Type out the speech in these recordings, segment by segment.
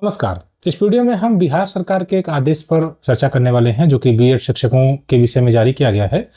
नमस्कार। इस वीडियो में हम बिहार सरकार के एक आदेश पर चर्चा करने वाले हैं जो कि बीएड शिक्षकों के विषय में जारी किया गया है।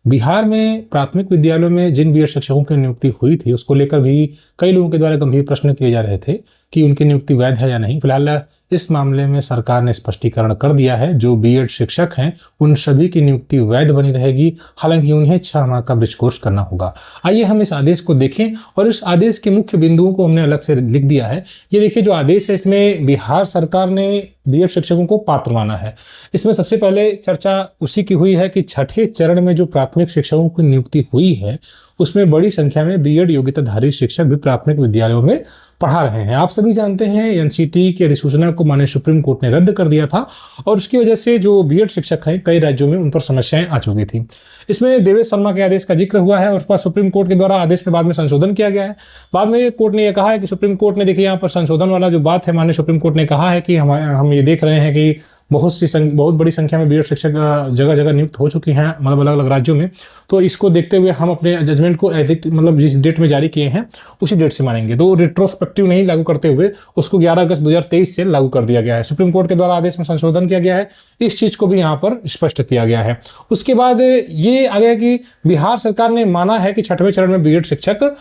बिहार में प्राथमिक विद्यालयों में जिन बीएड शिक्षकों की नियुक्ति हुई थी उसको लेकर भी कई लोगों के द्वारा गंभीर प्रश्न किए जा रहे थे कि उनकी नियुक्ति वैध है या नहीं। फिलहाल इस मामले में सरकार ने स्पष्टीकरण कर दिया है, जो बीएड शिक्षक हैं उन सभी की नियुक्ति वैध बनी रहेगी, हालांकि उन्हें 6 माह का ब्रिज कोर्स करना होगा। आइए हम इस आदेश को देखें और इस आदेश के मुख्य बिंदुओं को हमने अलग से लिख दिया है। ये देखिए, जो आदेश है इसमें बिहार सरकार ने बीएड शिक्षकों को पात्र माना है। इसमें सबसे पहले चर्चा उसी की हुई है कि छठे चरण में जो प्राथमिक शिक्षकों की नियुक्ति हुई है उसमें बड़ी संख्या में बीएड योग्यताधारी शिक्षक भी प्राथमिक विद्यालयों में पढ़ा रहे हैं। आप सभी जानते हैं एनसीटी की अधिसूचना को माननीय सुप्रीम कोर्ट ने रद्द कर दिया था और उसकी वजह से जो बीएड शिक्षक हैं कई राज्यों में उन पर समस्याएं आ चुकी थी। इसमें देवेश शर्मा के आदेश का जिक्र हुआ है और उस पर सुप्रीम कोर्ट के द्वारा आदेश में बाद में संशोधन किया गया है। बाद में कोर्ट ने यह कहा है कि सुप्रीम कोर्ट ने, देखिए यहाँ पर संशोधन वाला जो बात है, माननीय सुप्रीम कोर्ट ने कहा है कि हम ये देख रहे हैं कि बहुत बड़ी संख्या में बीएड शिक्षक जगह जगह नियुक्त हो चुकी हैं, मतलब अलग अलग राज्यों में। तो इसको देखते हुए हम अपने जजमेंट को मतलब जिस डेट में जारी किए हैं उसी डेट से मानेंगे। तो रिट्रोस्पेक्टिव नहीं लागू करते हुए उसको 11 अगस्त 2023 से लागू कर दिया गया है। सुप्रीम कोर्ट के द्वारा आदेश में संशोधन किया गया है, इस चीज को भी यहाँ पर स्पष्ट किया गया है। उसके बाद ये आ गया कि बिहार सरकार ने माना है कि छठवें चरण में बीएड शिक्षक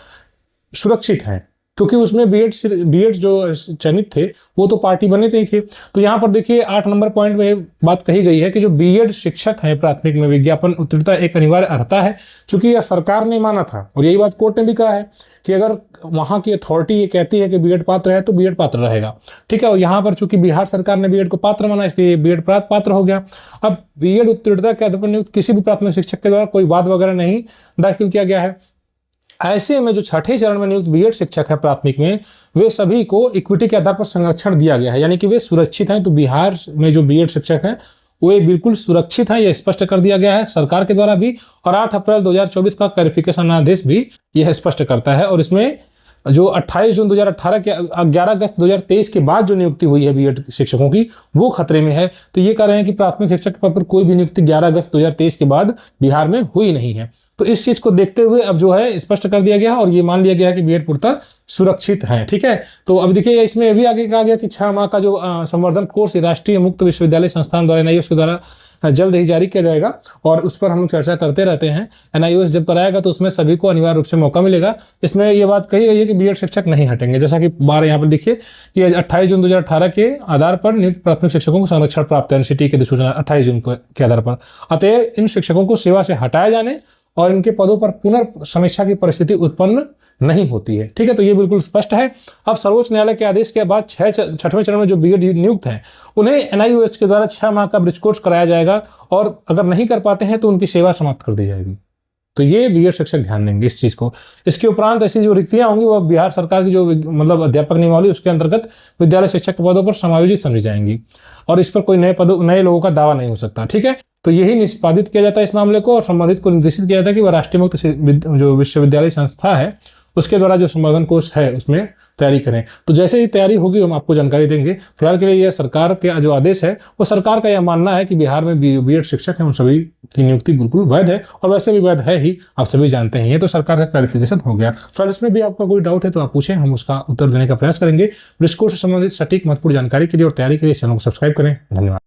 सुरक्षित हैं, क्योंकि उसमें बीएड जो चयनित थे वो तो पार्टी बने नहीं थे। तो यहाँ पर देखिए 8 नंबर पॉइंट में बात कही गई है कि जो बीएड शिक्षक हैं प्राथमिक में विज्ञापन उत्तीर्णता एक अनिवार्य अर्हता है, क्योंकि यह सरकार ने माना था और यही बात कोर्ट ने भी कहा है कि अगर वहाँ की अथॉरिटी ये कहती है कि बीएड पात्र है तो बीएड पात्र रहेगा। ठीक है, और यहाँ पर चूंकि बिहार सरकार ने बीएड को पात्र माना इसलिए बीएड पात्र हो गया। अब बीएड उत्तीर्णता के आधार पर नियुक्त किसी भी प्राथमिक शिक्षक के द्वारा कोई वाद वगैरह नहीं दाखिल किया गया है। ऐसे में जो छठे चरण में नियुक्त बीएड शिक्षक है प्राथमिक में, वे सभी को इक्विटी के आधार पर संरक्षण दिया गया है, यानी कि वे सुरक्षित हैं। तो बिहार में जो बीएड शिक्षक हैं वे बिल्कुल सुरक्षित हैं, यह स्पष्ट कर दिया गया है सरकार के द्वारा भी। और 8 अप्रैल 2024 का क्लैरिफिकेशन आदेश भी यह स्पष्ट करता है। और इसमें जो 28 जून 2018 के 11 अगस्त 2023 के बाद जो नियुक्ति हुई है बीएड शिक्षकों की वो खतरे में है। तो ये कह रहे हैं कि प्राथमिक शिक्षक पद पर कोई भी नियुक्ति 11 अगस्त 2023 के बाद बिहार में हुई नहीं है। तो इस चीज को देखते हुए अब जो है स्पष्ट कर दिया गया और ये मान लिया गया है कि बीएड पूर्णतः सुरक्षित है। ठीक है, तो अब देखिए इसमें ये भी आगे कहा गया कि 6 माह का जो संवर्धन कोर्स राष्ट्रीय मुक्त विश्वविद्यालय संस्थान द्वारा एनआईओएस के द्वारा जल्द ही जारी किया जाएगा और उस पर हम लोग चर्चा करते रहते हैं। एनआईओएस जब कराएगा तो उसमें सभी को अनिवार्य रूप से मौका मिलेगा। इसमें ये बात कही गई है कि बीएड शिक्षक नहीं हटेंगे, जैसा कि बार यहाँ पर देखिए कि 28 जून 2018 के आधार पर नियुक्त प्राथमिक शिक्षकों को संरक्षण प्राप्त है एनसीटी की अधिसूचना 28 जून के आधार पर। अतः इन शिक्षकों को सेवा से हटाए जाने और इनके पदों पर पुनर्समीक्षा की परिस्थिति उत्पन्न नहीं होती है। ठीक है, तो ये बिल्कुल स्पष्ट है। अब सर्वोच्च न्यायालय के आदेश के बाद छठवें चरण में जो बीएड नियुक्त हैं उन्हें एनआईओएस के द्वारा 6 माह का ब्रिज कोर्स कराया जाएगा और अगर नहीं कर पाते हैं तो उनकी सेवा समाप्त कर दी जाएगी। तो ये बीएड शिक्षक ध्यान देंगे इस चीज को। इसके उपरांत ऐसी जो रिक्तियां होंगी वो बिहार सरकार की जो मतलब अध्यापक नियमावली उसके अंतर्गत विद्यालय शिक्षक के पदों पर समायोजित समझी जाएंगी और इस पर कोई नए लोगों का दावा नहीं हो सकता। ठीक है, तो यही निष्पादित किया जाता है इस मामले को और संबंधित को निर्देशित किया जाता है कि वह राष्ट्रीय मुक्त जो विश्वविद्यालय संस्था है उसके द्वारा जो संवर्धन कोर्स है उसमें तैयारी करें। तो जैसे ही तैयारी होगी हम आपको जानकारी देंगे। फिलहाल के लिए यह सरकार के जो आदेश है वो सरकार का यह मानना है कि बिहार में बीएड शिक्षक हैं उन सभी की नियुक्ति बिल्कुल वैध है और वैसे भी वैध है ही, आप सभी जानते हैं। ये तो सरकार का क्लैरिफिकेशन हो गया। फिलहाल इसमें भी आपका कोई डाउट है तो आप पूछें, हम उसका उत्तर देने का प्रयास करेंगे। ब्रिज कोर्स से संबंधित सटीक महत्वपूर्ण जानकारी के लिए और तैयारी के लिए चैनल को सब्सक्राइब करें। धन्यवाद।